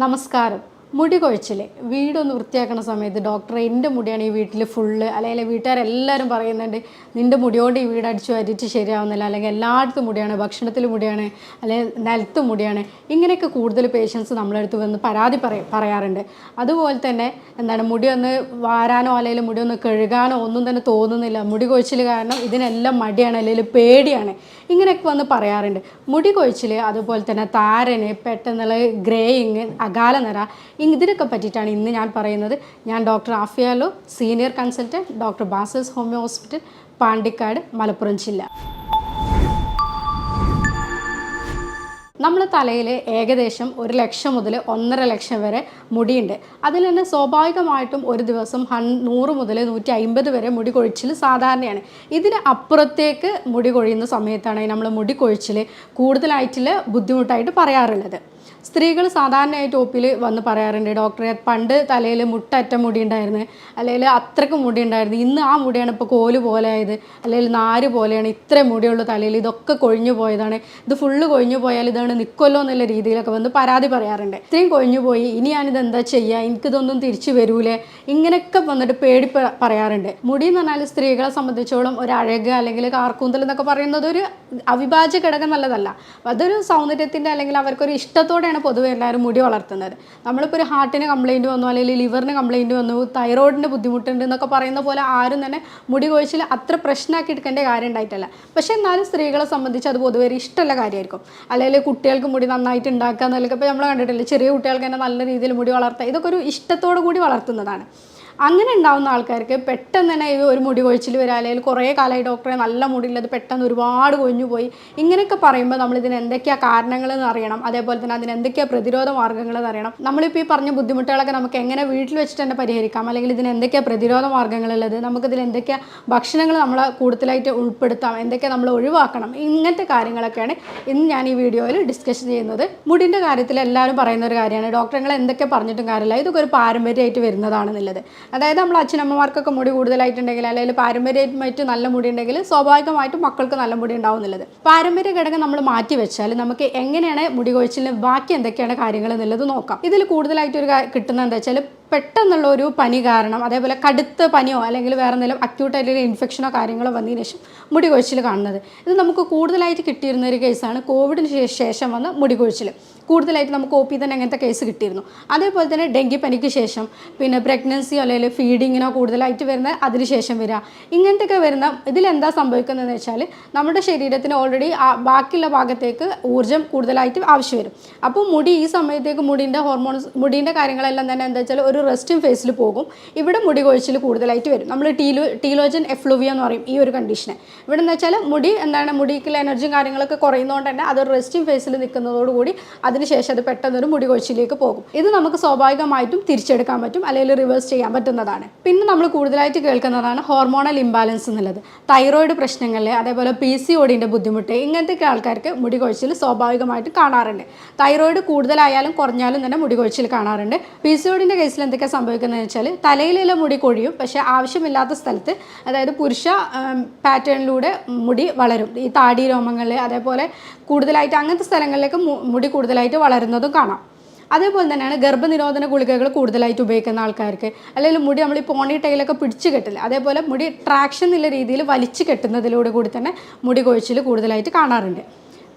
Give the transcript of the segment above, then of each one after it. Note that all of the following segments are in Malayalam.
നമസ്കാരം. മുടി കൊഴിച്ചിൽ വീടൊന്ന് വൃത്തിയാക്കുന്ന സമയത്ത് ഡോക്ടറെ എൻ്റെ മുടിയാണ് ഈ വീട്ടിൽ ഫുള്ള്, അല്ലെങ്കിൽ വീട്ടുകാരെല്ലാവരും പറയുന്നുണ്ട് നിൻ്റെ മുടിയോട് ഈ വീട് അടിച്ചു വാരിയിട്ട് ശരിയാവുന്നില്ല, അല്ലെങ്കിൽ എല്ലായിടത്തും മുടിയാണ്, ഭക്ഷണത്തിൽ മുടിയാണ്, അല്ലെങ്കിൽ നിലത്ത് മുടിയാണ്. ഇങ്ങനെയൊക്കെ കൂടുതൽ പേഷ്യൻസ് നമ്മളെടുത്ത് വന്ന് പരാതി പറയാറുണ്ട്. അതുപോലെ തന്നെ മുടി ഒന്ന് വാരാനോ അല്ലെങ്കിൽ മുടി ഒന്ന് കഴുകാനോ ഒന്നും തന്നെ തോന്നുന്നില്ല. മുടി കൊഴിച്ചിൽ കാരണം ഇതിനെല്ലാം മടിയാണ് അല്ലെങ്കിൽ പേടിയാണ്. ഇങ്ങനെയൊക്കെ വന്ന് പറയാറുണ്ട്. മുടി കൊഴിച്ചിൽ, അതുപോലെ തന്നെ താരന്, പെട്ടെന്നുള്ള ഗ്രേയിങ്, അകാല നിര, ഇതിനൊക്കെ പറ്റിയിട്ടാണ് ഇന്ന് ഞാൻ പറയുന്നത്. ഞാൻ ഡോക്ടർ ആഫിയാലോ, senior consultant, doctor Basil's homeo hospital, Pandikkad, Malappuram ജില്ല. നമ്മുടെ തലയിൽ ഏകദേശം 1 ലക്ഷം മുതൽ 1.5 ലക്ഷം വരെ മുടിയുണ്ട്. അതിൽ തന്നെ സ്വാഭാവികമായിട്ടും ഒരു ദിവസം 100 മുതൽ 150 വരെ മുടി കൊഴിച്ചിൽ സാധാരണയാണ്. ഇതിന് അപ്പുറത്തേക്ക് മുടി കൊഴിയുന്ന സമയത്താണ് നമ്മൾ മുടി കൊഴിച്ചിൽ കൂടുതലായിട്ടുള്ള ബുദ്ധിമുട്ടായിട്ട് പറയാറുള്ളത്. സ്ത്രീകൾ സാധാരണയായിട്ട് ഒപ്പിൽ വന്ന് പറയാറുണ്ട്, ഡോക്ടറെ പണ്ട് തലയിൽ മുട്ടറ്റ മുടി ഉണ്ടായിരുന്നു, അല്ലെങ്കിൽ അത്രയ്ക്ക് മുടി ഉണ്ടായിരുന്നു, ഇന്ന് ആ മുടിയാണ് ഇപ്പോൾ കോല് പോലെ ആയത്, അല്ലെങ്കിൽ നാര് പോലെയാണ്, ഇത്ര മുടിയുള്ള തലയിൽ ഇതൊക്കെ കൊഴിഞ്ഞു പോയതാണ്, ഇത് ഫുള്ള് കൊഴിഞ്ഞു പോയാൽ ഇതാണ് നിൽക്കുമല്ലോ എന്നുള്ള രീതിയിലൊക്കെ വന്ന് പരാതി പറയാറുണ്ട്. ഇത്രയും കൊഴിഞ്ഞു പോയി, ഇനി ഞാനിത് എന്താ ചെയ്യുക, എനിക്കിതൊന്നും തിരിച്ചു വരൂലേ, ഇങ്ങനെയൊക്കെ വന്നിട്ട് പേടി പറയാറുണ്ട്. മുടി എന്ന് പറഞ്ഞാൽ സ്ത്രീകളെ സംബന്ധിച്ചോളം ഒരു അഴക് അല്ലെങ്കിൽ കാർക്കൂന്തൽ എന്നൊക്കെ പറയുന്നത് ഒരു അവിഭാജ്യ ഘടകം നല്ലതല്ല. അതൊരു സൗന്ദര്യത്തിൻ്റെ അല്ലെങ്കിൽ അവർക്കൊരു ഇഷ്ടത്തോടെയാണ് പൊതുവെ എല്ലാവരും മുടി വളർത്തുന്നത്. നമ്മളിപ്പോൾ ഒരു ഹാർട്ടിന് കംപ്ലയിൻറ്റ് വന്നു, അല്ലെങ്കിൽ ലിവറിന് കംപ്ലയിൻറ്റ് വന്നു, തൈറോയിഡിന് ബുദ്ധിമുട്ടുണ്ട് എന്നൊക്കെ പറയുന്ന പോലെ ആരും തന്നെ മുടി കൊഴിച്ചിൽ അത്ര പ്രശ്നമാക്കി എടുക്കേണ്ട കാര്യം ഉണ്ടായിട്ടല്ല. പക്ഷേ എന്നാലും സ്ത്രീകളെ സംബന്ധിച്ച് അത് പൊതുവെ ഒരു ഇഷ്ടമുള്ള കാര്യമായിരിക്കും. അല്ലെങ്കിൽ കുട്ടികൾക്ക് മുടി നന്നായിട്ട് ഉണ്ടാക്കുക എന്നൊക്കെ ഇപ്പോൾ നമ്മൾ കണ്ടിട്ടില്ലേ, ചെറിയ കുട്ടികൾക്ക് തന്നെ നല്ല രീതിയിൽ മുടി വളർത്തുക, ഇതൊക്കെ ഒരു ഇഷ്ടത്തോടു കൂടി വളർത്തുന്നതാണ്. അങ്ങനെ ഉണ്ടാകുന്ന ആൾക്കാർക്ക് പെട്ടെന്ന് തന്നെ ഒരു മുടി കൊഴിച്ചിൽ വരിക, അല്ലെങ്കിൽ കുറേ കാലമായി ഡോക്ടറെ നല്ല മുടിയുള്ളത് പെട്ടെന്ന് ഒരുപാട് കൊഴിഞ്ഞു പോയി, ഇങ്ങനെയൊക്കെ പറയുമ്പോൾ നമ്മളിതിന് എന്തൊക്കെയാണ് കാരണങ്ങളെന്ന് അറിയണം. അതേപോലെ തന്നെ അതിന് എന്തൊക്കെയാണ് പ്രതിരോധ മാർഗ്ഗങ്ങളെന്ന് അറിയണം. നമ്മളിപ്പോൾ ഈ പറഞ്ഞ ബുദ്ധിമുട്ടുകളൊക്കെ നമുക്ക് എങ്ങനെ വീട്ടിൽ വെച്ചിട്ട് തന്നെ പരിഹരിക്കാം, അല്ലെങ്കിൽ ഇതിന് എന്തൊക്കെയാണ് പ്രതിരോധ മാർഗ്ഗങ്ങളുള്ളത്, നമുക്കിതിൽ എന്തൊക്കെയാണ് ഭക്ഷണങ്ങൾ നമ്മൾ കൂടുതലായിട്ട് ഉൾപ്പെടുത്താം, എന്തൊക്കെ നമ്മൾ ഒഴിവാക്കണം, ഇങ്ങനത്തെ കാര്യങ്ങളൊക്കെയാണ് ഇന്ന് ഞാൻ ഈ വീഡിയോയിൽ ഡിസ്കസ് ചെയ്യുന്നത്. മുടിൻ്റെ കാര്യത്തിൽ എല്ലാവരും പറയുന്ന ഒരു കാര്യമാണ്, ഡോക്ടറുകൾ എന്തൊക്കെ പറഞ്ഞിട്ടും കാര്യമില്ല, ഇതൊക്കെ ഒരു പാരമ്പര്യമായിട്ട് വരുന്നതാണെന്നുള്ളത്. അതായത് നമ്മൾ അച്ഛനമ്മമാർക്കൊക്കെ മുടി കൂടുതലായിട്ടുണ്ടെങ്കിൽ, അല്ലെങ്കിൽ പാരമ്പര്യമായിട്ട് നല്ല മുടി ഉണ്ടെങ്കിൽ സ്വാഭാവികമായിട്ടും മക്കൾക്ക് നല്ല മുടി ഉണ്ടാവുന്നുള്ളത്. പാരമ്പര്യ ഘടകം നമ്മൾ മാറ്റി വെച്ചാൽ നമുക്ക് എങ്ങനെയാണ് മുടി കൊഴിച്ചിലിന് ബാക്കി എന്തൊക്കെയാണ് കാര്യങ്ങൾ എന്നുള്ളത് നോക്കാം. ഇതിൽ കൂടുതലായിട്ടൊരു കിട്ടുന്നത് എന്താ വെച്ചാൽ, പെട്ടെന്നുള്ള ഒരു പനി കാരണം, അതേപോലെ കടുത്ത പനിയോ അല്ലെങ്കിൽ വേറെ എന്തെങ്കിലും അക്യൂട്ടായിട്ടുള്ള ഇൻഫെക്ഷനോ കാര്യങ്ങളോ വന്നതിന് ശേഷം മുടി കൊഴിച്ചിൽ കാണുന്നത്. ഇത് നമുക്ക് കൂടുതലായിട്ട് കിട്ടിയിരുന്ന ഒരു കേസാണ് കോവിഡിന് ശേഷം വന്ന മുടി കൊഴിച്ചിൽ. കൂടുതലായിട്ട് നമുക്ക് OP തന്നെ അങ്ങനത്തെ കേസ് കിട്ടിയിരുന്നു. അതേപോലെ തന്നെ ഡെങ്കിപ്പനിക്ക് ശേഷം, പിന്നെ പ്രഗ്നൻസിയോ അല്ലെങ്കിൽ ഫീഡിങ്ങിനോ കൂടുതലായിട്ട് വരുന്ന അതിനുശേഷം വരിക, ഇങ്ങനത്തെയൊക്കെ വരുന്ന ഇതിലെന്താ സംഭവിക്കുന്നതെന്ന് വെച്ചാൽ നമ്മുടെ ശരീരത്തിന് ഓൾറെഡി ബാക്കിയുള്ള ഭാഗത്തേക്ക് ഊർജ്ജം കൂടുതലായിട്ട് ആവശ്യം വരും. അപ്പോൾ മുടി ഈ സമയത്തേക്ക് മുടിൻ്റെ ഹോർമോൺസ്, മുടിൻ്റെ കാര്യങ്ങളെല്ലാം തന്നെ എന്താ വെച്ചാൽ ഒരു റെസ്റ്റിംഗ് ഫേസിൽ പോകും. ഇവിടെ മുടി കൊഴിച്ചിൽ കൂടുതലായിട്ട് വരും. നമ്മൾ ടീലോജൻ എഫ്ലൂവിയ എന്ന് പറയും ഈ ഒരു കണ്ടീഷനെ. ഇവിടെ എന്ന് വെച്ചാൽ മുടി മുടിക്കുള്ള എനർജിയും കാര്യങ്ങളൊക്കെ കുറയുന്നതുകൊണ്ട് തന്നെ അതൊരു റെസ്റ്റിംഗ് ഫേസിൽ നിൽക്കുന്നതോടുകൂടി അതിനുശേഷം അത് പെട്ടെന്നൊരു മുടി കൊഴിച്ചിലേക്ക് പോകും. ഇത് നമുക്ക് സ്വാഭാവികമായിട്ടും തിരിച്ചെടുക്കാൻ പറ്റും, അല്ലെങ്കിൽ റിവേഴ്സ് ചെയ്യാൻ പറ്റുന്നതാണ്. പിന്നെ നമ്മൾ കൂടുതലായിട്ട് കേൾക്കുന്നതാണ് ഹോർമോണൽ ഇംബാലൻസ് എന്നുള്ളത്. തൈറോയിഡ് പ്രശ്നങ്ങളിൽ, അതേപോലെ PCODൻ്റെ ബുദ്ധിമുട്ട്, ഇങ്ങനത്തെ ആൾക്കാർക്ക് മുടി കൊഴിച്ചിൽ സ്വാഭാവികമായിട്ട് കാണാറുണ്ട്. തൈറോയിഡ് കൂടുതലായാലും കുറഞ്ഞാലും തന്നെ മുടി കൊഴിച്ചിൽ കാണാറുണ്ട്. PCODൻ്റെ കേസിൽ എന്തൊക്കെ സംഭവിക്കുന്നതെന്ന് വെച്ചാൽ, തലയിലുള്ള മുടി കൊഴിയും, പക്ഷേ ആവശ്യമില്ലാത്ത സ്ഥലത്ത്, അതായത് പുരുഷ പാറ്റേണിലൂടെ മുടി വളരും. ഈ താടി രോമങ്ങൾ, അതേപോലെ കൂടുതലായിട്ട് അങ്ങനത്തെ സ്ഥലങ്ങളിലേക്ക് മുടി കൂടുതലായിട്ട് വളരുന്നതും കാണാം. അതേപോലെ തന്നെയാണ് ഗർഭനിരോധന ഗുളികകൾ കൂടുതലായിട്ട് ഉപയോഗിക്കുന്ന ആൾക്കാർക്ക്, അല്ലെങ്കിൽ മുടി നമ്മൾ ഈ പോണി ടൈലൊക്കെ പിടിച്ച് കെട്ടില്ല, അതേപോലെ മുടി ട്രാക്ഷൻ എന്നുള്ള രീതിയിൽ വലിച്ചു കെട്ടുന്നതിലൂടെ കൂടി തന്നെ മുടി കൊഴിച്ചിൽ കൂടുതലായിട്ട് കാണാറുണ്ട്.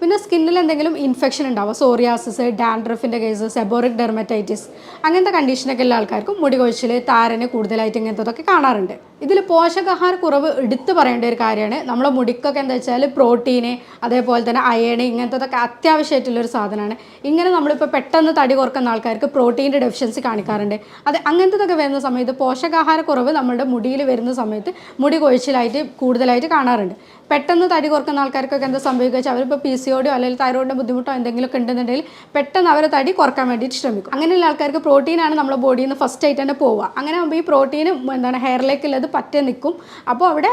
പിന്നെ സ്കിന്നിൽ എന്തെങ്കിലും ഇൻഫെക്ഷൻ ഉണ്ടാവുക, സോറിയാസിസ്, ഡാൻഡ്രഫിൻ്റെ കേസ്, സെബോറിക് ഡെർമറ്റൈറ്റിസ്, അങ്ങനത്തെ കണ്ടീഷനൊക്കെ ഉള്ള ആൾക്കാർക്കും മുടി കൊഴിച്ചിൽ, താരന് കൂടുതലായിട്ട് ഇങ്ങനത്തതൊക്കെ കാണാറുണ്ട്. ഇതിൽ പോഷകാഹാര കുറവ് എടുത്തു പറയേണ്ട ഒരു കാര്യമാണ്. നമ്മളെ മുടിക്കൊക്കെ എന്താ വെച്ചാൽ പ്രോട്ടീന്, അതേപോലെ തന്നെ അയൺ, ഇങ്ങനത്തതൊക്കെ അത്യാവശ്യമായിട്ടുള്ളൊരു സാധനമാണ്. ഇങ്ങനെ നമ്മളിപ്പോൾ പെട്ടെന്ന് തടി കുറക്കുന്ന ആൾക്കാർക്ക് പ്രോട്ടീൻ്റെ ഡെഫിഷ്യൻസി കാണിക്കാറുണ്ട്. അങ്ങനത്തതൊക്കെ വരുന്ന സമയത്ത് പോഷകാഹാര കുറവ് നമ്മുടെ മുടിയിൽ വരുന്ന സമയത്ത് മുടി കൊഴിച്ചിലായിട്ട് കൂടുതലായിട്ട് കാണാറുണ്ട്. പെട്ടെന്ന് തടി കുറക്കുന്ന ആൾക്കാർക്കൊക്കെ എന്താ സംഭവിക്കുക വെച്ചാൽ, അവരിപ്പോൾ PCOD അല്ലെങ്കിൽ തൈറോയിഡിൻ്റെ ബുദ്ധിമുട്ടോ എന്തെങ്കിലുമൊക്കെ ഉണ്ടെന്നുണ്ടെങ്കിൽ പെട്ടെന്ന് അവർ തടി കുറക്കാൻ വേണ്ടിയിട്ട് ശ്രമിക്കും. അങ്ങനെയുള്ള ആൾക്കാർക്ക് പ്രോട്ടീനാണ് നമ്മുടെ ബോഡിയിൽ നിന്ന് ഫസ്റ്റ് ആയിട്ട് തന്നെ പോവുക. അങ്ങനെ ആകുമ്പോൾ ഈ പ്രോട്ടീന് ഹെയറിലേക്കുള്ളത് പറ്റേ നിൽക്കും. അപ്പോൾ അവിടെ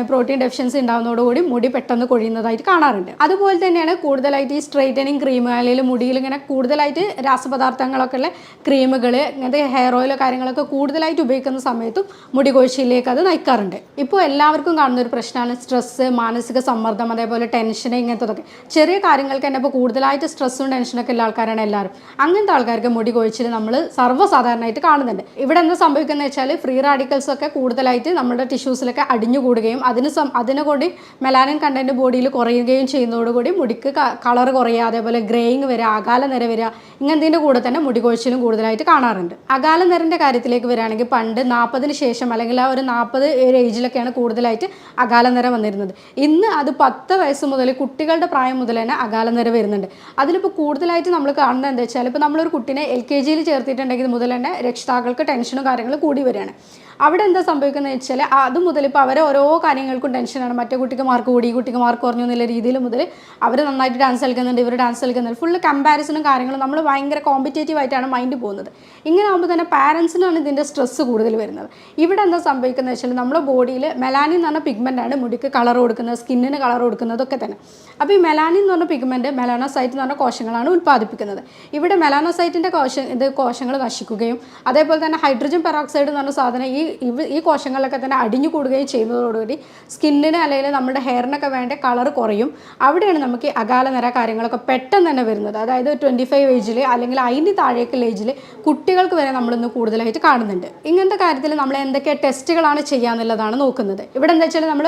പ്രോട്ടീൻ ഡെഫിഷ്യൻസി ഉണ്ടാകുന്നതോടുകൂടി മുടി പെട്ടെന്ന് കൊഴിയുന്നതായിട്ട് കാണാറുണ്ട്. അതുപോലെ തന്നെയാണ് കൂടുതലായിട്ട് ഈ സ്ട്രെയിറ്റനിങ് ക്രീം, അല്ലെങ്കിൽ മുടിയിൽ ഇങ്ങനെ കൂടുതലായിട്ട് രാസപദാർത്ഥങ്ങളൊക്കെ ഉള്ള ക്രീമുകൾ, ഇങ്ങനത്തെ ഹെയർ ഓയിലോ കാര്യങ്ങളൊക്കെ കൂടുതലായിട്ട് ഉപയോഗിക്കുന്ന സമയത്തും മുടി കൊഴിച്ചിലേക്ക് അത് നയിക്കാറുണ്ട്. ഇപ്പോൾ എല്ലാവർക്കും കാണുന്ന ഒരു പ്രശ്നമാണ് സ്ട്രെസ്സ്, മാനസിക സമ്മർദ്ദം, അതേപോലെ ടെൻഷൻ, ഇങ്ങനത്തതൊക്കെ ചെറിയ കാര്യങ്ങൾക്ക് തന്നെ ഇപ്പോൾ കൂടുതലായിട്ട് സ്ട്രെസ്സും ടെൻഷനൊക്കെ ഉള്ള ആൾക്കാരാണ് എല്ലാവരും. അങ്ങനത്തെ ആൾക്കാർക്ക് മുടി കൊഴിച്ചിൽ നമ്മൾ സർവ്വസാധാരണമായിട്ട് കാണുന്നുണ്ട്. ഇവിടെ എന്താ സംഭവിക്കുന്നത് വെച്ചാൽ ഫ്രീ റാഡിക്കൽസ് ഒക്കെ കൂടുതലായിട്ട് നമ്മുടെ ടിഷ്യൂസിലൊക്കെ അടിഞ്ഞുകൂടുകയും അതിനെ കൊണ്ട് മെലാനിൻ കണ്ടന്റ് ബോഡിയിൽ കുറയുകയും ചെയ്യുന്നതോടുകൂടി മുടിക്ക് കളർ കുറയുക, അതേപോലെ ഗ്രേയിങ് വരിക, അകാല നിര വരിക, ഇങ്ങനത്തിൻ്റെ കൂടെ തന്നെ മുടി കൊഴിച്ചിലും കൂടുതലായിട്ട് കാണാറുണ്ട്. അകാല നിരൻ്റെ കാര്യത്തിലേക്ക് വരികയാണെങ്കിൽ പണ്ട് 40-ന് ശേഷം അല്ലെങ്കിൽ ആ ഒരു 40 ഏജിലൊക്കെയാണ് കൂടുതലായിട്ട് അകാല നിര വന്നിരുന്നത്. ഇന്ന് അത് 10 വയസ്സ് മുതൽ കുട്ടികളുടെ പ്രായം മുതൽ തന്നെ അകാല നിര വരുന്നുണ്ട്. അതിലിപ്പോൾ കൂടുതലായിട്ട് നമ്മൾ കാണുന്നത് എന്താ വെച്ചാൽ ഇപ്പോൾ നമ്മളൊരു കുട്ടീനെ LKG ചേർത്തിട്ടുണ്ടെങ്കിൽ മുതൽ തന്നെ രക്ഷിതാക്കൾക്ക് ടെൻഷനും കാര്യങ്ങളും കൂടി വരികയാണ്. അവിടെ എന്താ സംഭവിക്കുന്നത് വെച്ചാൽ അത് മുതൽ ഇപ്പോൾ അവരെ ഓരോ കാര്യങ്ങൾക്കും ടെൻഷനാണ്. മറ്റേ കുട്ടിക്ക് മാർക്ക് കൂടി, ഈ കുട്ടിക്ക് മാർക്ക് കുറഞ്ഞു എന്നുള്ള രീതിയിൽ മുതൽ അവർ നന്നായിട്ട് ഡാൻസ് കളിക്കുന്നുണ്ട്, ഇവർ ഡാൻസ് കളിക്കുന്നുണ്ട്, ഫുള്ള് കമ്പാരിസണും കാര്യങ്ങളും, നമ്മൾ ഭയങ്കര കോമ്പറ്റേറ്റീവ് ആയിട്ടാണ് മൈൻഡ് പോകുന്നത്. ഇങ്ങനെ ആകുമ്പോൾ തന്നെ പാരൻസിനാണ് ഇതിൻ്റെ സ്ട്രെസ്സ് കൂടുതൽ വരുന്നത്. ഇവിടെ എന്താ സംഭവിക്കുന്നത് വെച്ചാൽ നമ്മുടെ ബോഡിയിൽ മെലാനിൻ എന്ന് പറഞ്ഞ പിഗ്മെൻ്റാണ് മുടിക്ക് കളർ കൊടുക്കുന്നത്, സ്കിന്നിന് കളർ കൊടുക്കുന്നതൊക്കെ തന്നെ. അപ്പോൾ ഈ മെലാനിൻ എന്ന് പറഞ്ഞ പിഗ്മെൻറ്റ് മെലാനോസൈറ്റ് എന്ന് പറഞ്ഞ കോശങ്ങളാണ് ഉൽപ്പാദിപ്പിക്കുന്നത്. ഇവിടെ മെലാനോസൈറ്റിൻ്റെ കോശങ്ങൾ നശിക്കുകയും അതേപോലെ തന്നെ ഹൈഡ്രജൻ പെറോക്സൈഡ് എന്ന് പറഞ്ഞ സാധനം ഈ കോശങ്ങളിലൊക്കെ തന്നെ അടിഞ്ഞു കൂടുകയും ചെയ്യുന്നതോടുകൂടി സ്കിന്നിന് അല്ലെങ്കിൽ നമ്മുടെ ഹെയറിനൊക്കെ വേണ്ട കളർ കുറയും. അവിടെയാണ് നമുക്ക് അകാല നിര കാര്യങ്ങളൊക്കെ പെട്ടെന്ന് തന്നെ വരുന്നത്. അതായത് 25 ഏജിൽ അല്ലെങ്കിൽ അതിന് താഴേക്കുള്ള ഏജിൽ കുട്ടികൾക്ക് വരെ നമ്മളിന്ന് കൂടുതലായിട്ട് കാണുന്നുണ്ട്. ഇങ്ങനത്തെ കാര്യത്തിൽ നമ്മൾ എന്തൊക്കെ ടെസ്റ്റുകളാണ് ചെയ്യാന്നുള്ളതാണ് നോക്കുന്നത്. ഇവിടെ എന്താ വെച്ചാൽ നമ്മൾ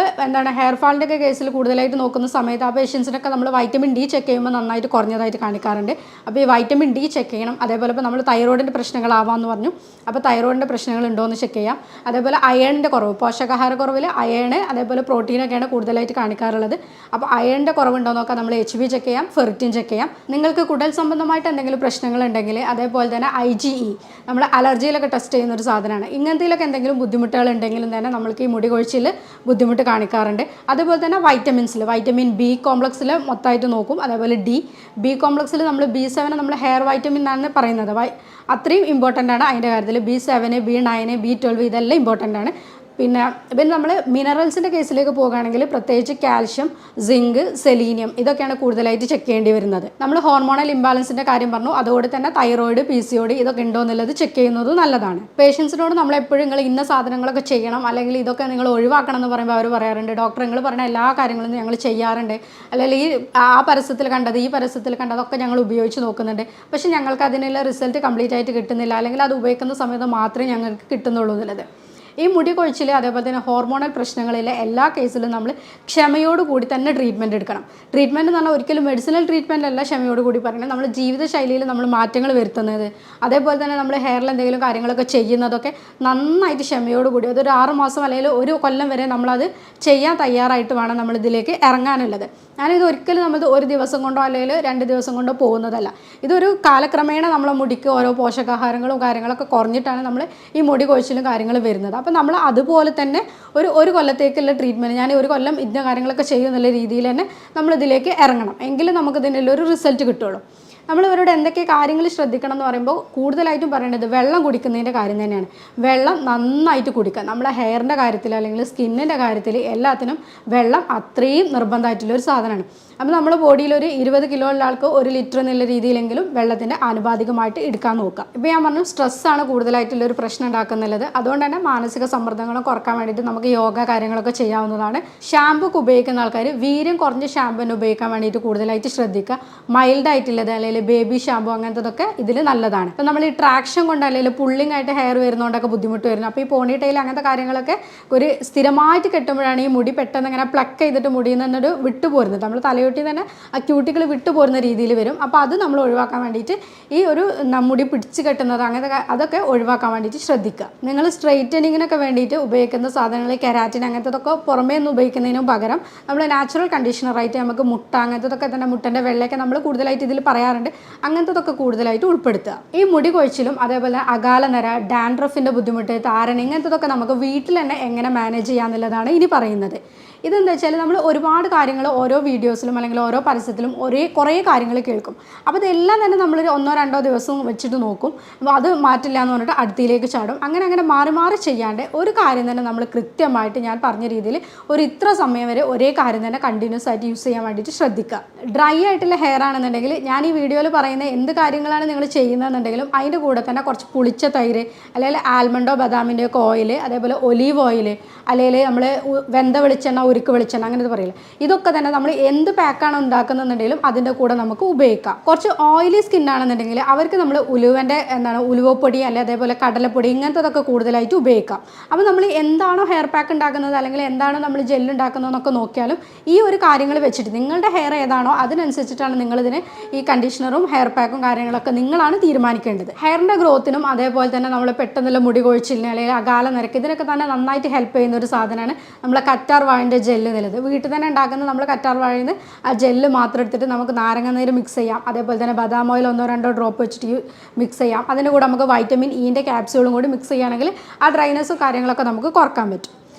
ഹെയർ ഫാളിൻ്റെ ഒക്കെ കേസിൽ കൂടുതലായിട്ട് നോക്കുന്ന സമയത്ത് ആ പേഷ്യൻസിനൊക്കെ നമ്മൾ വൈറ്റമിൻ ഡി ചെക്ക് ചെയ്യുമ്പോൾ നന്നായിട്ട് കുറഞ്ഞതായിട്ട് കാണിക്കാറുണ്ട്. അപ്പോൾ ഈ വൈറ്റമിൻ ഡി ചെക്ക് ചെയ്യണം. അതേപോലെ ഇപ്പോൾ നമ്മൾ തൈറോയിഡിൻ്റെ പ്രശ്നങ്ങളാവാമെന്ന് പറഞ്ഞു, അപ്പോൾ തൈറോയിഡിൻ്റെ പ്രശ്നങ്ങൾ ഉണ്ടോ എന്ന് ചെക്ക് ചെയ്യാം. അതേപോലെ അയണിൻ്റെ കുറവ്, പോഷകാഹാരക്കുറവിൽ അയൺ അതേപോലെ പ്രോട്ടീനൊക്കെയാണ് കൂടുതലായിട്ട് കാണിക്കാറുള്ളത്. അപ്പോൾ അയണിൻ്റെ കുറവുണ്ടോ നോക്കാം. നമ്മൾ HB ചെക്ക് ചെയ്യാം, ഫെറിറ്റിൻ ചെക്ക് ചെയ്യാം. നിങ്ങൾക്ക് കുടൽ സംബന്ധമായിട്ട് എന്തെങ്കിലും പ്രശ്നങ്ങളുണ്ടെങ്കിൽ അതേപോലെ തന്നെ IgE നമ്മൾ അലർജിയിലൊക്കെ ടെസ്റ്റ് ചെയ്യുന്ന ഒരു സാധനമാണ്. ഇങ്ങനത്തേലൊക്കെ എന്തെങ്കിലും ബുദ്ധിമുട്ടുകൾ ഉണ്ടെങ്കിലും തന്നെ നമ്മൾക്ക് ഈ മുടി കൊഴിച്ചിൽ ബുദ്ധിമുട്ട് കാണിക്കാറുണ്ട്. അതുപോലെ തന്നെ വൈറ്റമിൻസിൽ വൈറ്റമിൻ B കോംപ്ലക്സിൽ മൊത്തമായിട്ട് നോക്കും. അതേപോലെ B കോംപ്ലക്സിൽ നമ്മൾ B7 നമ്മൾ ഹെയർ വൈറ്റമിൻ എന്നാണ് പറയുന്നത്. അത്രയും ഇമ്പോർട്ടൻ്റ് ആണ് അതിൻ്റെ കാര്യത്തിൽ. B7, B9, B12 ഇതെല്ലാം ഇമ്പോർട്ടൻ്റ് ആണ്. പിന്നെ നമ്മൾ മിനറൽസിൻ്റെ കേസിലേക്ക് പോകുകയാണെങ്കിൽ പ്രത്യേകിച്ച് കാൽഷ്യം, സിങ്ക്, സെലീനിയം ഇതൊക്കെയാണ് കൂടുതലായിട്ട് ചെക്ക് ചെയ്യേണ്ടി വരുന്നത്. നമ്മൾ ഹോർമോണൽ ഇംബാലൻസിൻ്റെ കാര്യം പറഞ്ഞു, അതുകൊണ്ട് തന്നെ തൈറോയിഡ്, PCOD ഇതൊക്കെ ഉണ്ടോ എന്നുള്ളത് ചെക്ക് ചെയ്യുന്നത് നല്ലതാണ്. പേഷ്യൻസിനോട് നമ്മൾ എപ്പോഴും നിങ്ങൾ ഇന്ന സാധനങ്ങളൊക്കെ ചെയ്യണം അല്ലെങ്കിൽ ഇതൊക്കെ നിങ്ങൾ ഒഴിവാക്കണം എന്ന് പറയുമ്പോൾ അവർ പറയാറുണ്ട്, ഡോക്ടർ നിങ്ങൾ പറയുന്ന എല്ലാ കാര്യങ്ങളും ഞങ്ങൾ ചെയ്യാറുണ്ട്, അല്ലെങ്കിൽ ആ പരസ്യത്തിൽ കണ്ടത് ഈ പരസ്യത്തിൽ കണ്ടതൊക്കെ ഞങ്ങൾ ഉപയോഗിച്ച് നോക്കുന്നുണ്ട്, പക്ഷേ ഞങ്ങൾക്ക് അതിനുള്ള റിസൾട്ട് കംപ്ലീറ്റ് ആയിട്ട് കിട്ടുന്നില്ല, അല്ലെങ്കിൽ അത് ഉപയോഗിക്കുന്ന സമയത്ത് മാത്രമേ ഞങ്ങൾക്ക് കിട്ടുന്നുള്ളൂ എന്നുള്ളത്. ഈ മുടി കൊഴിച്ചിൽ അതേപോലെ തന്നെ ഹോർമോണൽ പ്രശ്നങ്ങളിലെ എല്ലാ കേസിലും നമ്മൾ ക്ഷമയോടുകൂടി തന്നെ ട്രീറ്റ്മെൻറ്റ് എടുക്കണം. ട്രീറ്റ്മെൻറ്റ് എന്ന് പറഞ്ഞാൽ ഒരിക്കലും മെഡിസിനൽ ട്രീറ്റ്മെൻറ്റ് അല്ല ക്ഷമയോടുകൂടി പറയുന്നത്. നമ്മൾ ജീവിതശൈലിയിൽ നമ്മൾ മാറ്റങ്ങൾ വരുത്തുന്നത്, അതേപോലെ തന്നെ നമ്മൾ ഹെയറിൽ എന്തെങ്കിലും കാര്യങ്ങളൊക്കെ ചെയ്യുന്നതൊക്കെ നന്നായിട്ട് ക്ഷമയോടുകൂടി അതൊരു 6 മാസം അല്ലെങ്കിൽ 1 കൊല്ലം വരെ നമ്മളത് ചെയ്യാൻ തയ്യാറായിട്ട് വേണം നമ്മളിതിലേക്ക് ഇറങ്ങാനുള്ളത്. ഞാനിത് ഒരിക്കലും നമ്മൾ ഒരു ദിവസം കൊണ്ടോ അല്ലെങ്കിൽ 2 ദിവസം കൊണ്ടോ പോകുന്നതല്ല. ഇതൊരു കാലക്രമേണ നമ്മളെ മുടിക്ക് ഓരോ പോഷകാഹാരങ്ങളും കാര്യങ്ങളൊക്കെ കുറഞ്ഞിട്ടാണ് നമ്മൾ ഈ മുടി കൊഴിച്ചിലും കാര്യങ്ങൾ വരുന്നത്. അപ്പോൾ നമ്മൾ അതുപോലെ തന്നെ ഒരു കൊല്ലത്തേക്കുള്ള ട്രീറ്റ്മെൻറ്റ്, ഞാൻ 1 കൊല്ലം ഇന്ന കാര്യങ്ങളൊക്കെ ചെയ്യുന്നുള്ള രീതിയിൽ തന്നെ നമ്മളിതിലേക്ക് ഇറങ്ങണം. എങ്കിലും നമുക്കിതിനുള്ള ഒരു റിസൾട്ട് കിട്ടുള്ളൂ. നമ്മൾ ഇവരോട് എന്തൊക്കെ കാര്യങ്ങൾ ശ്രദ്ധിക്കണം എന്ന് പറയുമ്പോൾ കൂടുതലായിട്ടും പറയേണ്ടത് വെള്ളം കുടിക്കുന്നതിൻ്റെ കാര്യം തന്നെയാണ്. വെള്ളം നന്നായിട്ട് കുടിക്കുക. നമ്മളെ ഹെയറിൻ്റെ കാര്യത്തിൽ അല്ലെങ്കിൽ സ്കിന്നിൻ്റെ കാര്യത്തിൽ എല്ലാത്തിനും വെള്ളം അത്രയും നിർബന്ധമായിട്ടുള്ളൊരു സാധനമാണ്. അപ്പോൾ നമ്മുടെ ബോഡിയിൽ ഒരു 20 കിലോ ഉള്ള ആൾക്ക് 1 ലിറ്റർ എന്നുള്ള രീതിയിലെങ്കിലും വെള്ളത്തിൻ്റെ ആനുപാതികമായിട്ട് എടുക്കാൻ നോക്കുക. ഇപ്പോൾ ഞാൻ പറഞ്ഞു സ്ട്രെസ്സാണ് കൂടുതലായിട്ടുള്ളൊരു പ്രശ്നം ഉണ്ടാക്കുന്നുള്ളത്. അതുകൊണ്ട് തന്നെ മാനസിക സമ്മർദ്ദങ്ങളും കുറക്കാൻ വേണ്ടിയിട്ട് നമുക്ക് യോഗ കാര്യങ്ങളൊക്കെ ചെയ്യാവുന്നതാണ്. ഷാമ്പു ഒക്കെ ഉപയോഗിക്കുന്ന ആൾക്കാർ വീര്യം കുറഞ്ഞ ഷാമ്പു തന്നെ ഉപയോഗിക്കാൻ വേണ്ടിയിട്ട് കൂടുതലായിട്ട് ശ്രദ്ധിക്കുക. മൈൽഡായിട്ടുള്ളത് അല്ലെങ്കിൽ ബേബി ഷാമ്പു അങ്ങനത്തതൊക്കെ ഇതിൽ നല്ലതാണ്. അപ്പോൾ നമ്മൾ ഈ ട്രാക്ഷൻ കൊണ്ട് അല്ലെങ്കിൽ പുള്ളിങ് ആയിട്ട് ഹെയർ വരുന്നതുകൊണ്ടൊക്കെ ബുദ്ധിമുട്ട് വരുന്നു. അപ്പോൾ ഈ പോണി ടൈൽ അങ്ങനത്തെ കാര്യങ്ങളൊക്കെ ഒരു സ്ഥിരമായിട്ട് കെട്ടുമ്പോഴാണ് ഈ മുടി പെട്ടെന്ന് ഇങ്ങനെ പ്ലക്ക് ചെയ്തിട്ട് മുടിയിൽ നിന്നൊരു വിട്ടുപോരുന്നത്. നമ്മൾ തലയൊട്ടി തന്നെ ആ ക്യൂട്ടികൾ വിട്ടുപോരുന്ന രീതിയിൽ വരും. അപ്പോൾ അത് നമ്മൾ ഒഴിവാക്കാൻ വേണ്ടിയിട്ട് ഈ ഒരു മുടി പിടിച്ച് കെട്ടുന്നത് അങ്ങനത്തെ അതൊക്കെ ഒഴിവാക്കാൻ വേണ്ടിയിട്ട് ശ്രദ്ധിക്കുക. നിങ്ങൾ സ്ട്രെയിറ്റനിങ്ങിനൊക്കെ വേണ്ടിയിട്ട് ഉപയോഗിക്കുന്ന സാധനങ്ങൾ കെരാറ്റിൻ അങ്ങനത്തതൊക്കെ പുറമേ നിന്ന് ഉപയോഗിക്കുന്നതിനും പകരം നമ്മൾ നാച്ചുറൽ കണ്ടീഷണറായിട്ട് നമുക്ക് മുട്ട അങ്ങനത്തതൊക്കെ തന്നെ മുട്ടൻ്റെ വെള്ളയൊക്കെ നമ്മൾ കൂടുതലായിട്ട് ഇതിൽ പറയാറുണ്ട്. അങ്ങനത്തതൊക്കെ കൂടുതലായിട്ട് ഉൾപ്പെടുത്തുക. ഈ മുടി കൊഴിച്ചിലും അതേപോലെ അകാല നര, ഡാൻഡ്രഫിൻ്റെ ബുദ്ധിമുട്ട്, താരൻ ഇങ്ങനത്തതൊക്കെ നമുക്ക് വീട്ടിൽ തന്നെ എങ്ങനെ മാനേജ് ചെയ്യാമെന്നുള്ളതാണ് ഇനി പറയുന്നത്. ഇതെന്താ വെച്ചാൽ നമ്മൾ ഒരുപാട് കാര്യങ്ങൾ ഓരോ വീഡിയോസിലും വീഡിയോസിലും അല്ലെങ്കിൽ ഓരോ പരസ്യത്തിലും കുറേ കാര്യങ്ങൾ കേൾക്കും. അപ്പോൾ ഇതെല്ലാം തന്നെ നമ്മൾ 1-2 ദിവസം വെച്ചിട്ട് നോക്കും. അപ്പോൾ അത് മാറ്റില്ല എന്ന് പറഞ്ഞിട്ട് അടുത്തിലേക്ക് ചാടും. അങ്ങനെ മാറി മാറി ചെയ്യാണ്ട് ഒരു കാര്യം തന്നെ നമ്മൾ കൃത്യമായിട്ട് ഞാൻ പറഞ്ഞ രീതിയിൽ ഇത്ര സമയം വരെ ഒരേ കാര്യം തന്നെ കണ്ടിന്യൂസ് ആയിട്ട് യൂസ് ചെയ്യാൻ വേണ്ടിയിട്ട് ശ്രദ്ധിക്കുക. ഡ്രൈ ആയിട്ടുള്ള ഹെയർ ആണെന്നുണ്ടെങ്കിൽ ഞാൻ ഈ വീഡിയോയിൽ പറയുന്ന എന്ത് കാര്യങ്ങളാണ് നിങ്ങൾ ചെയ്യുന്നതെന്നുണ്ടെങ്കിലും അതിൻ്റെ കൂടെ തന്നെ കുറച്ച് പുളിച്ച തൈര്, അല്ലെങ്കിൽ ആൽമണ്ടോ ബദാമിൻ്റെ ഒക്കെ ഓയിൽ, അതേപോലെ ഒലീവ് ഓയിൽ, അല്ലെങ്കിൽ നമ്മൾ വെന്ത വെളിച്ചെണ്ണ, ഉരുക്ക് വെളിച്ചെണ്ണ, അങ്ങനെ പറയില്ല, ഇതൊക്കെ തന്നെ നമ്മൾ എന്ത് പാക്കാണ് ഉണ്ടാക്കുന്നതെന്നുണ്ടെങ്കിലും അതിൻ്റെ കൂടെ നമുക്ക് ഉപയോഗിക്കാം. കുറച്ച് ഓയിലി സ്കിൻ ആണെന്നുണ്ടെങ്കിൽ അവർക്ക് നമ്മൾ ഉലുവപ്പൊടി അല്ലെങ്കിൽ അതേപോലെ കടലപ്പൊടി ഇങ്ങനത്തതൊക്കെ കൂടുതലായിട്ട് ഉപയോഗിക്കാം. അപ്പോൾ നമ്മൾ എന്താണോ ഹെയർ പാക്ക് ഉണ്ടാക്കുന്നത് അല്ലെങ്കിൽ എന്താണോ നമ്മൾ ജെല്ല് ഉണ്ടാക്കുന്നതെന്നൊക്കെ നോക്കിയാലും ഈ ഒരു കാര്യങ്ങൾ വെച്ചിട്ട് നിങ്ങളുടെ ഹെയർ ഏതാണോ അതിനനുസരിച്ചിട്ടാണ് നിങ്ങളിതിന് ഈ കണ്ടീഷണറും ഹെയർ പാക്കും കാര്യങ്ങളൊക്കെ നിങ്ങളാണ് തീരുമാനിക്കേണ്ടത്. ഹെയറിൻ്റെ ഗ്രോത്തിനും അതേപോലെ തന്നെ നമ്മൾ പെട്ടെന്നുള്ള മുടി കൊഴിച്ചിലിന് അല്ലെങ്കിൽ അകാല നിരക്ക് ഇതിനൊക്കെ തന്നെ നന്നായിട്ട് ഹെൽപ്പ് ചെയ്യുന്ന ഒരു സാധനമാണ് നമ്മളെ കറ്റാർ വാഴൻ്റെ ജെല്ല് എന്നുള്ളത്. വീട്ടിൽ തന്നെ ഉണ്ടാക്കുന്ന നമ്മൾ കറ്റാർ വാഴയിൽ നിന്ന് ആ ജെല്ല് മാത്രം എടുത്തിട്ട് നമുക്ക് നാരങ്ങ നീര് മിക്സ് ചെയ്യാം, അതേപോലെ തന്നെ ബദാം ഓയിൽ 1-2 ഡ്രോപ്പ് വെച്ചിട്ട് മിക്സ് ചെയ്യാം. അതിൻ്റെ കൂടെ നമുക്ക് വൈറ്റമിൻ ഇൻ്റെ ക്യാപ്സ്യൂളും കൂടി മിക്സ് ചെയ്യുകയാണെങ്കിൽ ആ ഡ്രൈനെസ്സും കാര്യങ്ങളൊക്കെ നമുക്ക് കുറക്കാൻ പറ്റും.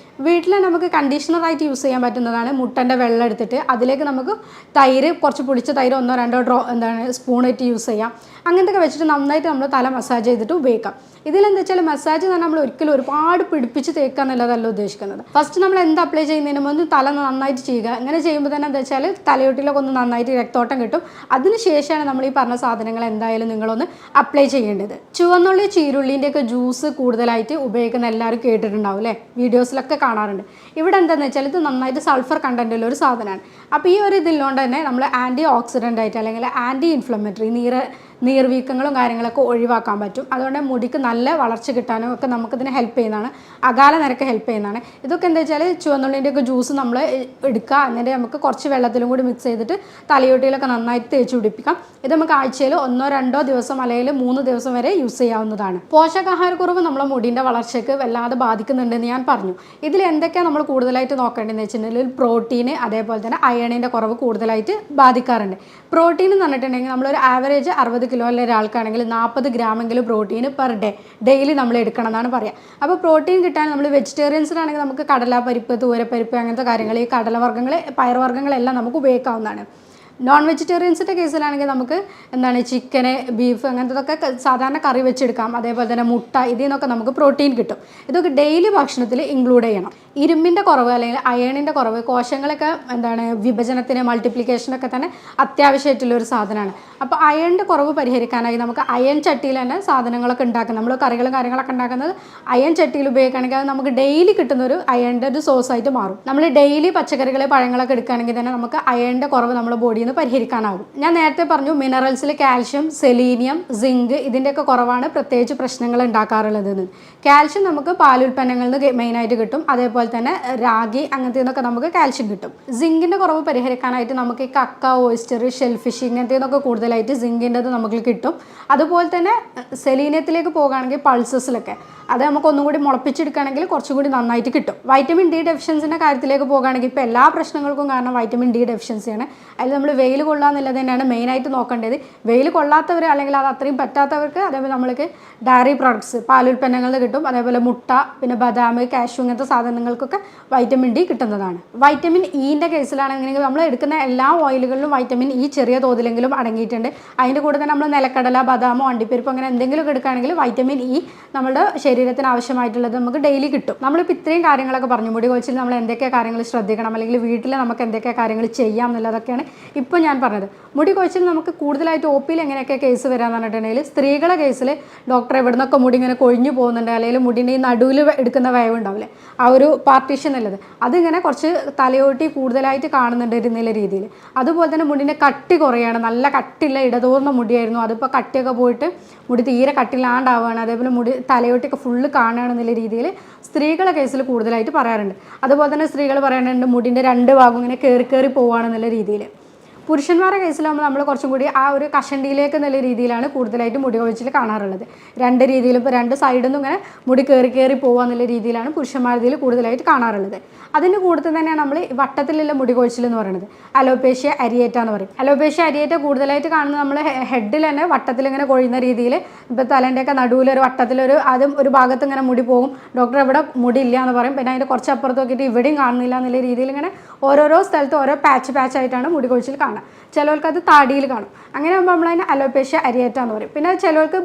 വീട്ടിൽ നമുക്ക് കണ്ടീഷണറായിട്ട് യൂസ് ചെയ്യാൻ പറ്റുന്നതാണ് മുട്ടൻ്റെ വെള്ളം എടുത്തിട്ട് അതിലേക്ക് നമുക്ക് തൈര്, കുറച്ച് പുളിച്ച തൈര് 1-2 സ്പൂൺ ഇട്ട് യൂസ് ചെയ്യാം. അങ്ങനത്തെ വെച്ചിട്ട് നന്നായിട്ട് നമ്മൾ തല മസാജ് ചെയ്തിട്ട് ഉപയോഗിക്കാം. ഇതിലെന്താ വെച്ചാൽ മസാജ് തന്നെ നമ്മൾ ഒരിക്കലും ഒരുപാട് പിടിപ്പിച്ച് തേക്കുക എന്നുള്ളതല്ല ഉദ്ദേശിക്കുന്നത്. ഫസ്റ്റ് നമ്മൾ എന്ത് അപ്ലൈ ചെയ്യുന്നതിന് മുമ്പ് തല നന്നായിട്ട് ചെയ്യുക. അങ്ങനെ ചെയ്യുമ്പോൾ തന്നെ എന്താ വെച്ചാൽ തലയോട്ടിലൊക്കെ ഒന്ന് നന്നായിട്ട് രക്തോട്ടം കിട്ടും. അതിനുശേഷമാണ് നമ്മൾ ഈ പറഞ്ഞ സാധനങ്ങൾ എന്തായാലും നിങ്ങളൊന്ന് അപ്ലൈ ചെയ്യേണ്ടത്. ചുവന്നുള്ളി, ചീരുള്ളിൻ്റെയൊക്കെ ജ്യൂസ് കൂടുതലായിട്ട് ഉപയോഗിക്കുന്ന എല്ലാവരും കേട്ടിട്ടുണ്ടാവും അല്ലേ, വീഡിയോസിലൊക്കെ കാണാറുണ്ട്. ഇവിടെ എന്താണെന്ന് വെച്ചാൽ ഇത് നന്നായിട്ട് സൾഫർ കണ്ടൻറ്റുള്ള ഒരു സാധനമാണ്. അപ്പോൾ ഈ ഒരു ഇതിലുകൊണ്ട് തന്നെ നമ്മൾ ആൻറ്റി ഓക്സിഡൻ്റ് ആയിട്ട് അല്ലെങ്കിൽ ആൻറ്റി ഇൻഫ്ലമേറ്ററി നീർവീക്കങ്ങളും കാര്യങ്ങളൊക്കെ ഒഴിവാക്കാൻ പറ്റും. അതുകൊണ്ട് മുടിക്ക് നല്ല വളർച്ച കിട്ടാനും ഒക്കെ നമുക്കിതിന് ഹെൽപ്പ് ചെയ്യുന്നതാണ്. അകാല നിരക്ക് ഹെൽപ്പ് ചെയ്യുന്നതാണ്. ഇതൊക്കെ എന്താ വെച്ചാൽ ചുവന്നുള്ളിൻ്റെയൊക്കെ ജ്യൂസ് നമ്മൾ എടുക്കുക, എന്നിട്ട് നമുക്ക് കുറച്ച് വെള്ളത്തിലും കൂടി മിക്സ് ചെയ്തിട്ട് തലയോട്ടിയിലൊക്കെ നന്നായിട്ട് തേച്ച് പിടിപ്പിക്കാം. ഇത് നമുക്ക് ആഴ്ചയിൽ 1-2 ദിവസം അല്ലെങ്കിൽ 3 ദിവസം വരെ യൂസ് ചെയ്യാവുന്നതാണ്. പോഷകാഹാരക്കുറവ് നമ്മളെ മുടിൻ്റെ വളർച്ചയ്ക്ക് വല്ലാതെ ബാധിക്കുന്നുണ്ടെന്ന് ഞാൻ പറഞ്ഞു. ഇതിൽ എന്തൊക്കെയാണ് നമ്മൾ കൂടുതലായിട്ട് നോക്കേണ്ടതെന്ന് വെച്ചിട്ടുണ്ടെങ്കിൽ പ്രോട്ടീൻ, അതേപോലെ തന്നെ അയണിൻ്റെ കുറവ് കൂടുതലായിട്ട് ബാധിക്കാറുണ്ട്. പ്രോട്ടീൻ എന്ന് പറഞ്ഞിട്ടുണ്ടെങ്കിൽ നമ്മളൊരു ആവറേജ് 60 കിലോ ഉള്ള ഒരാൾക്കാണെങ്കിൽ 40 ഗ്രാമെങ്കിലും പ്രോട്ടീൻ പെർ ഡെയിലി നമ്മൾ എടുക്കണം എന്നാണ് പറയുക. അപ്പോൾ പ്രോട്ടീൻ കിട്ടാൻ നമ്മൾ വെജിറ്റേറിയൻസിനാണെങ്കിൽ നമുക്ക് കടലപ്പരിപ്പ്, തൂരപ്പരിപ്പ്, അങ്ങനത്തെ കാര്യങ്ങൾ, ഈ കടലവർഗ്ഗങ്ങൾ, പയറുവർഗ്ഗങ്ങളെല്ലാം നമുക്ക് ഉപയോഗിക്കാവുന്നതാണ്. നോൺ വെജിറ്റേറിയൻസിൻ്റെ കേസിലാണെങ്കിൽ നമുക്ക് ചിക്കന്, ബീഫ് അങ്ങനത്തതൊക്കെ സാധാരണ കറി വെച്ചെടുക്കാം. അതേപോലെ തന്നെ മുട്ട, ഇതിൽ നിന്നൊക്കെ നമുക്ക് പ്രോട്ടീൻ കിട്ടും. ഇതൊക്കെ ഡെയിലി ഭക്ഷണത്തിൽ ഇൻക്ലൂഡ് ചെയ്യണം. ഇരുമ്പിൻ്റെ കുറവ് അല്ലെങ്കിൽ അയണിൻ്റെ കുറവ് കോശങ്ങളൊക്കെ വിഭജനത്തിന്, മൾട്ടിപ്ലിക്കേഷനൊക്കെ തന്നെ അത്യാവശ്യമായിട്ടുള്ളൊരു സാധനമാണ്. അപ്പോൾ അയണിൻ്റെ കുറവ് പരിഹരിക്കാനായി നമുക്ക് അയൺ ചട്ടിയിൽ തന്നെ സാധനങ്ങളൊക്കെ ഉണ്ടാക്കാം. നമ്മൾ കറികളും കാര്യങ്ങളൊക്കെ ഉണ്ടാക്കുന്നത് അയൺ ചട്ടിയിൽ ഉപയോഗിക്കുകയാണെങ്കിൽ അത് നമുക്ക് ഡെയിലി കിട്ടുന്നൊരു അയണിൻ്റെ ഒരു സോഴ്സായിട്ട് മാറും. നമ്മൾ ഡെയിലി പച്ചക്കറികൾ, പഴങ്ങളൊക്കെ എടുക്കുകയാണെങ്കിൽ തന്നെ നമുക്ക് അയണിൻ്റെ കുറവ് നമ്മുടെ ബോഡിയിൽ നിന്ന് പരിഹരിക്കാനാകും. ഞാൻ നേരത്തെ പറഞ്ഞു മിനറൽസിൽ കാൽഷ്യം, സെലീനിയം, സിങ്ക് ഇതിൻ്റെയൊക്കെ കുറവാണ് പ്രത്യേകിച്ച് പ്രശ്നങ്ങൾ ഉണ്ടാക്കാറുള്ളതെന്ന്. കാൽഷ്യം നമുക്ക് പാലുൽപ്പന്നങ്ങളിൽ നിന്ന് മെയിനായിട്ട് കിട്ടും. അതേപോലെ തന്നെ രാഗി അങ്ങനത്തെ നിന്നൊക്കെ നമുക്ക് കാൽഷ്യം കിട്ടും. സിങ്കിൻ്റെ കുറവ് പരിഹരിക്കാനായിട്ട് നമുക്ക് ഈ കക്ക, ഓയിസ്റ്റർ, ഷെൽഫിഷ് ഇങ്ങനത്തെ നിന്നൊക്കെ കൂടുതലായിട്ട് സിങ്കിൻ്റെത് നമുക്ക് കിട്ടും. അതുപോലെ തന്നെ സെലീനിയത്തിലേക്ക് പോകുകയാണെങ്കിൽ പൾസസിലൊക്കെ അത് നമുക്ക് ഒന്നും കൂടി മുളപ്പിച്ചെടുക്കുകയാണെങ്കിൽ കുറച്ചും കൂടി നന്നായിട്ട് കിട്ടും. വൈറ്റമിൻ ഡി ഡെഫിഷ്യൻസിൻ്റെ കാര്യത്തിലേക്ക് പോകുകയാണെങ്കിൽ ഇപ്പോൾ എല്ലാ പ്രശ്നങ്ങൾക്കും കാരണം വൈറ്റമിൻ ഡി ഡെഫിഷ്യൻസിയാണ്. അതിൽ നമ്മൾ വെയിൽ കൊള്ളാന്നുള്ളത് തന്നെയാണ് മെയിനായിട്ട് നോക്കേണ്ടത്. വെയിൽ കൊള്ളാത്തവർ അല്ലെങ്കിൽ അത് അത്രയും പറ്റാത്തവർക്ക് അതേപോലെ നമ്മൾക്ക് ഡയറി പ്രോഡക്ട്സ്, പാലുൽപ്പന്നങ്ങളിൽ കിട്ടും. അതേപോലെ മുട്ട, പിന്നെ ബദാം, കാഷ്യൂ ഇങ്ങനത്തെ സാധനങ്ങൾക്കൊക്കെ വൈറ്റമിൻ ഡി കിട്ടുന്നതാണ്. വൈറ്റമിൻ ഇൻ്റെ കേസിലാണെങ്കിൽ നമ്മൾ എടുക്കുന്ന എല്ലാ ഓയിലുകളിലും വൈറ്റമിൻ ഇ ചെറിയ തോതിലെങ്കിലും അടങ്ങിയിട്ടുണ്ട്. അതിൻ്റെ കൂടെ തന്നെ നമ്മൾ നിലക്കടല, ബദാമോ, അണ്ടിപ്പരിപ്പോ അങ്ങനെ എന്തെങ്കിലുമൊക്കെ എടുക്കുകയാണെങ്കിൽ വൈറ്റമിൻ ഇ നമ്മുടെ ശരീരത്തിന് ആവശ്യമായിട്ടുള്ളത് നമുക്ക് ഡെയിലി കിട്ടും. നമ്മളിപ്പോൾ ഇത്രയും കാര്യങ്ങളൊക്കെ പറഞ്ഞു. മുടി കൊഴിച്ചിൽ നമ്മൾ എന്തൊക്കെ കാര്യങ്ങൾ ശ്രദ്ധിക്കണം, അല്ലെങ്കിൽ വീട്ടിൽ നമുക്ക് എന്തൊക്കെ കാര്യങ്ങൾ ചെയ്യാം എന്നുള്ളതൊക്കെയാണ് ഇപ്പോൾ ഞാൻ പറഞ്ഞത്. മുടി കൊഴിച്ചിൽ നമുക്ക് കൂടുതലായിട്ട് ഒ പിയിൽ എങ്ങനെയൊക്കെ കേസ് വരാമെന്ന് പറഞ്ഞിട്ടുണ്ടെങ്കിൽ സ്ത്രീകളെ കേസിൽ ഡോക്ടർ എവിടെ നിന്നൊക്കെ മുടി ഇങ്ങനെ കൊഴിഞ്ഞു പോകുന്നുണ്ട്, അല്ലെങ്കിൽ മുടിൻ്റെ ഈ നടുവിൽ എടുക്കുന്ന വയവ് ഉണ്ടാവില്ലേ, ആ ഒരു പാർട്ടീഷൻ ഉള്ളത് അതിങ്ങനെ കുറച്ച് തലയോട്ടി കൂടുതലായിട്ട് കാണുന്നുണ്ട് എന്നുള്ള രീതിയിൽ. അതുപോലെ തന്നെ മുടിൻ്റെ കട്ടി കുറയാണ്. നല്ല കട്ടിയുള്ള ഇടതൂർന്ന മുടിയായിരുന്നു, അതിപ്പോൾ കട്ടിയൊക്കെ പോയിട്ട് മുടി തീരെ കട്ടില്ലാണ്ടാവുകയാണ്. അതേപോലെ മുടി തലയോട്ടിയൊക്കെ ഫുള്ള് കാണുകയാണെന്നുള്ള രീതിയിൽ സ്ത്രീകളെ കേസിൽ കൂടുതലായിട്ട് പറയാറുണ്ട്. അതുപോലെ തന്നെ സ്ത്രീകൾ പറയാറുണ്ട് മുടിൻ്റെ 2 ഭാഗം ഇങ്ങനെ കയറി പോവുകയാണെന്നുള്ള രീതിയിൽ. പുരുഷന്മാരുടെ കേസിലാകുമ്പോൾ നമ്മൾ കുറച്ചും കൂടി ആ ഒരു കഷണ്ടിയിലേക്ക് എന്നുള്ള രീതിയിലാണ് കൂടുതലായിട്ട് മുടി കൊഴിച്ചിൽ കാണാറുള്ളത്. രണ്ട് രീതിയിലും ഇപ്പോൾ രണ്ട് സൈഡിൽ നിന്നും ഇങ്ങനെ മുടി കയറി പോകുക എന്നുള്ള രീതിയിലാണ് പുരുഷന്മാരിൽ കൂടുതലായിട്ട് കാണാറുള്ളത്. അതിന് കൂടുതൽ തന്നെയാണ് നമ്മൾ വട്ടത്തിലുള്ള മുടി കൊഴിച്ചിൽ എന്ന് പറയുന്നത്. അലോപേഷ്യ അരിയേറ്റ എന്ന് പറയും. അലോപേഷ്യ അരിയേറ്റ കൂടുതലായിട്ട് കാണുന്നത് നമ്മൾ ഹെഡിൽ തന്നെ വട്ടത്തിൽ ഇങ്ങനെ കൊഴിയുന്ന രീതിയിൽ, ഇപ്പോൾ തലേൻ്റെയൊക്കെ നടുവിലൊരു വട്ടത്തിലൊരു ആദ്യം ഒരു ഭാഗത്ത് ഇങ്ങനെ മുടി പോകും, ഡോക്ടർ ഇവിടെ മുടി ഇല്ല എന്ന് പറയും, പിന്നെ അതിൻ്റെ കുറച്ച് അപ്പുറത്ത് നോക്കിയിട്ട് ഇവിടെയും കാണുന്നില്ല എന്നുള്ള രീതിയിൽ ഇങ്ങനെ ഓരോരോ സ്ഥലത്ത് ഓരോ പാച്ചായിട്ടാണ് മുടി കൊഴിച്ചിൽ കാണുക. ചിലവർക്ക് അത് താടിയിൽ കാണും. അങ്ങനെ ആകുമ്പോൾ നമ്മളതിന് അലോപേഷ്യ അരിയേറ്റ എന്ന് പറയും. പിന്നെ ചിലവർക്ക്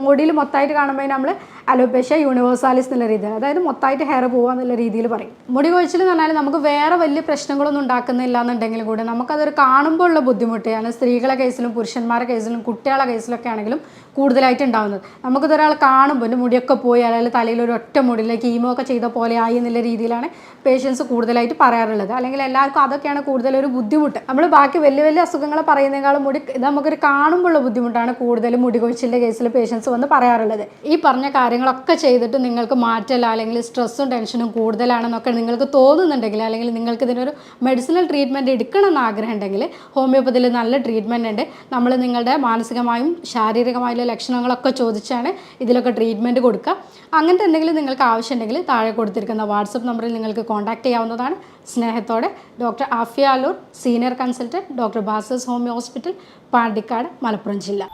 മുടിയിൽ മൊത്തമായിട്ട് കാണുമ്പോൾ നമ്മൾ അലോപേഷ്യ യൂണിവേഴ്സാലിസ് എന്നുള്ള രീതിയിൽ, അതായത് മൊത്തമായിട്ട് ഹെയർ പോകുക എന്നുള്ള രീതിയിൽ പറയും. മുടി കൊഴിച്ചിൽ എന്ന് പറഞ്ഞാൽ നമുക്ക് വേറെ വലിയ പ്രശ്നങ്ങളൊന്നും ഉണ്ടാക്കുന്നില്ല എന്നുണ്ടെങ്കിലും കൂടെ നമുക്കതൊരു കാണുമ്പോൾ ഉള്ള ബുദ്ധിമുട്ടാണ് സ്ത്രീകളെ കേസിലും പുരുഷന്മാരുടെ കേസിലും കുട്ടികളുടെ കേസിലൊക്കെ ആണെങ്കിലും കൂടുതലായിട്ട് ഉണ്ടാകുന്നത്. നമുക്കിതൊരാൾ കാണുമ്പോൾ എൻ്റെ മുടിയൊക്കെ പോയി, അല്ലെങ്കിൽ തലയിൽ ഒരു ഒറ്റ മുടിയിലേക്ക് കീമോ ഒക്കെ ചെയ്ത പോലെ ആയി എന്നുള്ള രീതിയിലാണ് പേഷ്യൻസ് കൂടുതലായിട്ട് പറയാറുള്ളത്. അല്ലെങ്കിൽ എല്ലാവർക്കും അതൊക്കെയാണ് കൂടുതലൊരു ബുദ്ധിമുട്ട്. നമ്മൾ ബാക്കി വലിയ വലിയ അസുഖങ്ങൾ പറയുന്നതിനേക്കാളും ഇത് നമുക്കൊരു കാണുമ്പോഴുള്ള ബുദ്ധിമുട്ടാണ് കൂടുതലും മുടി കൊഴിച്ചിലിൻ്റെ കേസിൽ പേഷ്യൻസ് വന്ന് പറയാറുള്ളത്. ഈ പറഞ്ഞ കാര്യങ്ങളൊക്കെ ചെയ്തിട്ട് നിങ്ങൾക്ക് മാറ്റല്ല, അല്ലെങ്കിൽ സ്ട്രെസ്സും ടെൻഷനും കൂടുതലാണെന്നൊക്കെ നിങ്ങൾക്ക് തോന്നുന്നുണ്ടെങ്കിൽ, അല്ലെങ്കിൽ നിങ്ങൾക്ക് ഇതിനൊരു മെഡിസിനൽ ട്രീറ്റ്മെൻറ്റ് എടുക്കണമെന്ന് ആഗ്രഹം ഉണ്ടെങ്കിൽ ഹോമിയോപ്പതിയിൽ നല്ല ട്രീറ്റ്മെൻറ്റ് ഉണ്ട്. നമ്മൾ നിങ്ങളുടെ മാനസികമായും ശാരീരികമായുള്ള ലക്ഷണങ്ങളൊക്കെ ചോദിച്ചാണ് ഇതിലൊക്കെ ട്രീറ്റ്മെൻറ്റ് കൊടുക്കുക. അങ്ങനത്തെ എന്തെങ്കിലും നിങ്ങൾക്ക് ആവശ്യമുണ്ടെങ്കിൽ താഴെ കൊടുത്തിരിക്കുന്ന വാട്സപ്പ് നമ്പറിൽ നിങ്ങൾക്ക് കോൺടാക്റ്റ് ചെയ്യാവുന്നതാണ്. സ്നേഹത്തോടെ doctor Afiya അലൂർ, senior consultant, doctor ബാസസ് homeo hospital, Pandikkad, Malappuram ജില്ല.